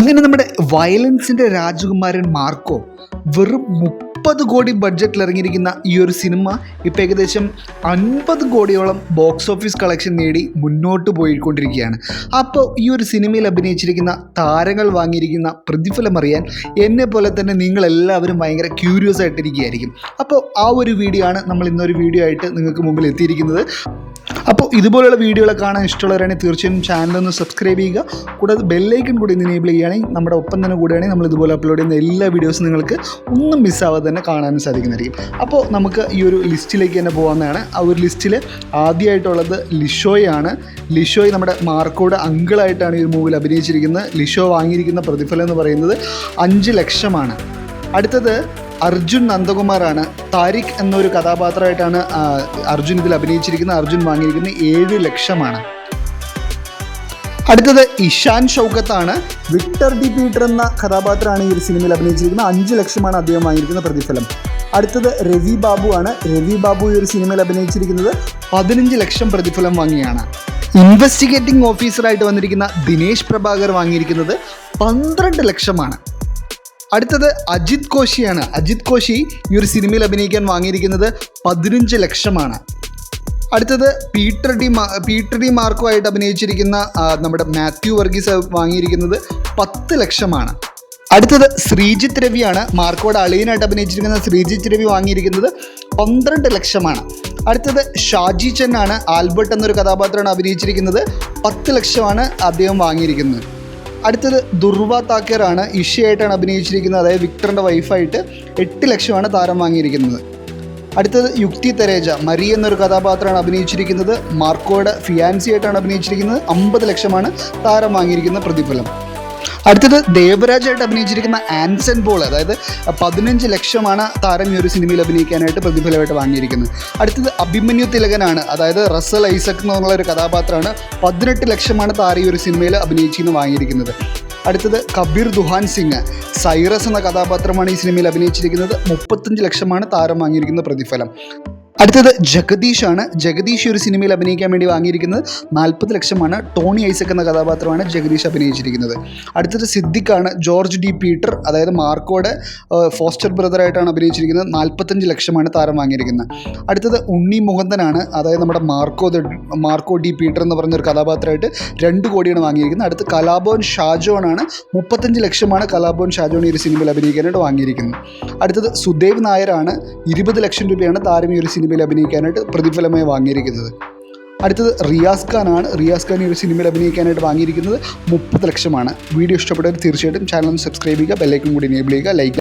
അങ്ങനെ നമ്മുടെ വയലൻസിൻ്റെ രാജകുമാരൻ മാർക്കോ വെറും 30 കോടി ബഡ്ജറ്റിൽ ഇറങ്ങിയിരിക്കുന്ന ഈ ഒരു സിനിമ ഇപ്പോൾ ഏകദേശം 50 കോടിയോളം ബോക്സ് ഓഫീസ് കളക്ഷൻ നേടി മുന്നോട്ട് പോയിക്കൊണ്ടിരിക്കുകയാണ്. അപ്പോൾ ഈ ഒരു സിനിമയിൽ അഭിനയിച്ചിരിക്കുന്ന താരങ്ങൾ വാങ്ങിയിരിക്കുന്ന പ്രതിഫലം അറിയാൻ എന്നെ പോലെ തന്നെ നിങ്ങളെല്ലാവരും ഭയങ്കര ക്യൂരിയസ് ആയിട്ടിരിക്കുകയായിരിക്കും. അപ്പോൾ ആ ഒരു വീഡിയോ ആണ് നമ്മൾ ഇന്നൊരു വീഡിയോ ആയിട്ട് നിങ്ങൾക്ക് മുമ്പിൽ എത്തിയിരിക്കുന്നത്. അപ്പോൾ ഇതുപോലുള്ള വീഡിയോകൾ കാണാൻ ഇഷ്ടമുള്ളവരാണെങ്കിൽ തീർച്ചയായും ചാനലൊന്ന് സബ്സ്ക്രൈബ് ചെയ്യുക. കൂടാതെ ബെല്ലൈക്കൺ കൂടി എനേബിൾ ചെയ്യുകയാണെങ്കിൽ നമ്മുടെ ഒപ്പം തന്നെ കൂടെയാണെങ്കിൽ നമ്മൾ ഇതുപോലെ അപ്ലോഡ് ചെയ്യുന്ന എല്ലാ വീഡിയോസും നിങ്ങൾക്ക് ഒന്നും മിസ്സാവാതെ തന്നെ കാണാനും സാധിക്കുന്നതായിരിക്കും. അപ്പോൾ നമുക്ക് ഈ ഒരു ലിസ്റ്റിലേക്ക് തന്നെ പോകാവുന്നതാണ്. ആ ഒരു ലിസ്റ്റിൽ ആദ്യമായിട്ടുള്ളത് ലിഷോയാണ്. ലിഷോയ് നമ്മുടെ മാർക്കോയുടെ അങ്കിളായിട്ടാണ് ഈ ഒരു മൂവിയിൽ അഭിനയിച്ചിരിക്കുന്നത്. ലിഷോ വാങ്ങിയിരിക്കുന്ന പ്രതിഫലം എന്ന് പറയുന്നത് 5 ലക്ഷമാണ്. അടുത്തത് അർജുൻ നന്ദകുമാറാണ്. താരിഖ് എന്നൊരു കഥാപാത്രമായിട്ടാണ് അർജുൻ ഇതിൽ അഭിനയിച്ചിരിക്കുന്നത്. അർജുൻ വാങ്ങിയിരിക്കുന്നത് 7 ലക്ഷമാണ്. അടുത്തത് ഇഷാൻ ഷൗക്കത്താണ്. വിക്ടർ ഡി പീറ്റർ എന്ന കഥാപാത്രമാണ് ഈ ഒരു സിനിമയിൽ അഭിനയിച്ചിരിക്കുന്നത്. 5 ലക്ഷമാണ് അദ്ദേഹം വാങ്ങിയിരിക്കുന്ന പ്രതിഫലം. അടുത്തത് രവി ബാബു ആണ്. രവി ബാബു ഈ ഒരു സിനിമയിൽ അഭിനയിച്ചിരിക്കുന്നത് 15 ലക്ഷം പ്രതിഫലം വാങ്ങിയാണ്. ഇൻവെസ്റ്റിഗേറ്റിംഗ് ഓഫീസറായിട്ട് വന്നിരിക്കുന്ന ദിനേശ് പ്രഭാകർ വാങ്ങിയിരിക്കുന്നത് 12 ലക്ഷമാണ്. അടുത്തത് അജിത് കോശിയാണ്. അജിത് കോശി ഈ ഒരു സിനിമയിൽ അഭിനയിക്കാൻ വാങ്ങിയിരിക്കുന്നത് 15 ലക്ഷമാണ്. അടുത്തത് പീറ്റർ ഡി മാർക്കോ ആയിട്ട് അഭിനയിച്ചിരിക്കുന്ന നമ്മുടെ മാത്യു വർഗീസ് വാങ്ങിയിരിക്കുന്നത് 10 ലക്ഷമാണ്. അടുത്തത് ശ്രീജിത്ത് രവിയാണ്. മാർക്കോയുടെ അളിയനായിട്ട് അഭിനയിച്ചിരിക്കുന്ന ശ്രീജിത്ത് രവി വാങ്ങിയിരിക്കുന്നത് 12 ലക്ഷമാണ്. അടുത്തത് ഷാജി ചെന്നാണ്. ആൽബർട്ട് എന്നൊരു കഥാപാത്രമാണ് അഭിനയിച്ചിരിക്കുന്നത്. 10 ലക്ഷമാണ് അദ്ദേഹം വാങ്ങിയിരിക്കുന്നത്. അടുത്തത് ദുർവ താക്കറാണ്. ഇഷയായിട്ടാണ് അഭിനയിച്ചിരിക്കുന്നത്. അതായത് വിക്ടറിൻ്റെ വൈഫായിട്ട് 8 ലക്ഷമാണ് താരം വാങ്ങിയിരിക്കുന്നത്. അടുത്തത് യുക്തി തെരേജ. മരി എന്നൊരു കഥാപാത്രമാണ് അഭിനയിച്ചിരിക്കുന്നത്. മാർക്കോയുടെ ഫിയാൻസി ആയിട്ടാണ് അഭിനയിച്ചിരിക്കുന്നത്. 50 ലക്ഷമാണ് താരം വാങ്ങിയിരിക്കുന്ന പ്രതിഫലം. അടുത്തത് ദേവരാജായിട്ട് അഭിനയിച്ചിരിക്കുന്ന ആൻസൺ പോൾ. അതായത് 15 ലക്ഷമാണ് താരം ഈ ഒരു സിനിമയിൽ അഭിനയിക്കാനായിട്ട് പ്രതിഫലമായിട്ട് വാങ്ങിയിരിക്കുന്നത്. അടുത്തത് അഭിമന്യു തിലകനാണ്. അതായത് റസൽ ഐസക് എന്നുള്ള ഒരു കഥാപാത്രമാണ്. 18 ലക്ഷമാണ് താരം ഈ ഒരു സിനിമയിൽ അഭിനയിച്ചിരുന്ന് വാങ്ങിയിരിക്കുന്നത്. അടുത്തത് കബീർ ദുഹാൻ സിംഗ്. സൈറസ് എന്ന കഥാപാത്രമാണ് ഈ സിനിമയിൽ അഭിനയിച്ചിരിക്കുന്നത്. 35 ലക്ഷമാണ് താരം വാങ്ങിയിരിക്കുന്ന പ്രതിഫലം. അടുത്തത് ജഗദീഷാണ്. ജഗദീഷ് ഒരു സിനിമയിൽ അഭിനയിക്കാൻ വേണ്ടി വാങ്ങിയിരിക്കുന്നത് 40 ലക്ഷമാണ്. ടോണി ഐസക് എന്ന കഥാപാത്രമാണ് ജഗദീഷ് അഭിനയിച്ചിരിക്കുന്നത്. അടുത്തത് സിദ്ദിഖാണ്. ജോർജ് ഡി പീറ്റർ, അതായത് മാർക്കോയുടെ ഫോസ്റ്റർ ബ്രദറായിട്ടാണ് അഭിനയിച്ചിരിക്കുന്നത്. 45 ലക്ഷമാണ് താരം വാങ്ങിയിരിക്കുന്നത്. അടുത്തത് ഉണ്ണി മുകുന്ദനാണ്. അതായത് നമ്മുടെ മാർക്കോ ഡി പീറ്റർ എന്ന് പറഞ്ഞൊരു കഥാപാത്രമായിട്ട് 2 കോടിയാണ് വാങ്ങിയിരിക്കുന്നത്. അടുത്ത് കലാഭവൻ ഷാജോണാണ്. 35 ലക്ഷമാണ് കലാഭവൻ ഷാജോൺ ഈ ഒരു സിനിമയിൽ അഭിനയിക്കാനായിട്ട് വാങ്ങിയിരിക്കുന്നത്. അടുത്തത് സുദേവ് നായരാണ്. 20 ലക്ഷം രൂപയാണ് താരം ഈ ഒരു സിനിമയിൽ അഭിനയിക്കാനായിട്ട് പ്രതിഫലമായി വാങ്ങിയിരിക്കുന്നത്. അടുത്തത് റിയാസ് ഖാനാണ്. റിയാസ് ഖാൻ ഈ ഒരു സിനിമയിൽ അഭിനയിക്കാനായിട്ട് വാങ്ങിയിരിക്കുന്നത് 30 ലക്ഷമാണ്. വീഡിയോ ഇഷ്ടപ്പെട്ടവർ തീർച്ചയായിട്ടും ചാനൽ ഒന്ന് സബ്സ്ക്രൈബ് ചെയ്യുക, ബെല്ലൈക്കൺ കൂടി എനേബിൾ ചെയ്യുക, ലൈക്ക്